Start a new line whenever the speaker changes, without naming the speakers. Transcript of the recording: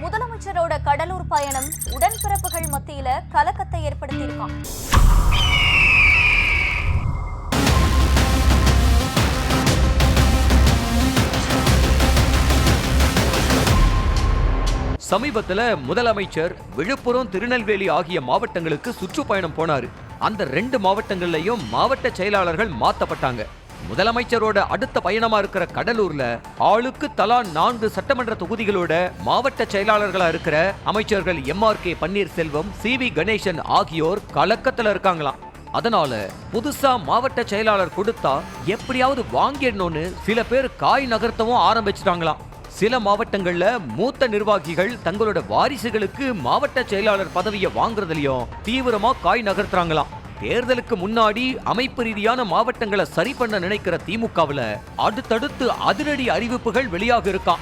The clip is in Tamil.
முதலமைச்சரோட கடலூர் பயணம் உடன்பிறப்புகள் மத்தியில கலக்கத்தை ஏற்படுத்தியிருக்கான்.
சமீபத்துல முதலமைச்சர் விழுப்புரம், திருநெல்வேலி ஆகிய மாவட்டங்களுக்கு சுற்றுப்பயணம் போனாரு. அந்த 2 மாவட்டங்கள்லயும் மாவட்ட செயலாளர்கள் மாத்தப்பட்டாங்க. முதலமைச்சரோட அடுத்த பயணமா இருக்கிற கடலூர்ல ஆளுக்கு தலா 4 சட்டமன்ற தொகுதிகளோட மாவட்ட செயலாளர்களா இருக்கிற அமைச்சர்கள் MRK பன்னீர்செல்வம், CV கணேசன் ஆகியோர் கலக்கத்துல இருக்காங்களாம். அதனால புதுசா மாவட்ட செயலாளர் கொடுத்தா எப்படியாவது வாங்கிடணும்னு சில பேர் காய் நகர்த்தவும் ஆரம்பிச்சிட்டாங்களாம். சில மாவட்டங்கள்ல மூத்த நிர்வாகிகள் தங்களோட வாரிசுகளுக்கு மாவட்ட செயலாளர் பதவியை வாங்குறதுலயும் தீவிரமா காய் நகர்த்துறாங்களாம். தேர்தலுக்கு முன்னாடி அமைப்பு ரீதியான மாவட்டங்களை சரி பண்ண நினைக்கிற திமுகவுல அடுத்தடுத்து அதிரடி அறிவிப்புகள் வெளியாக இருக்காம்.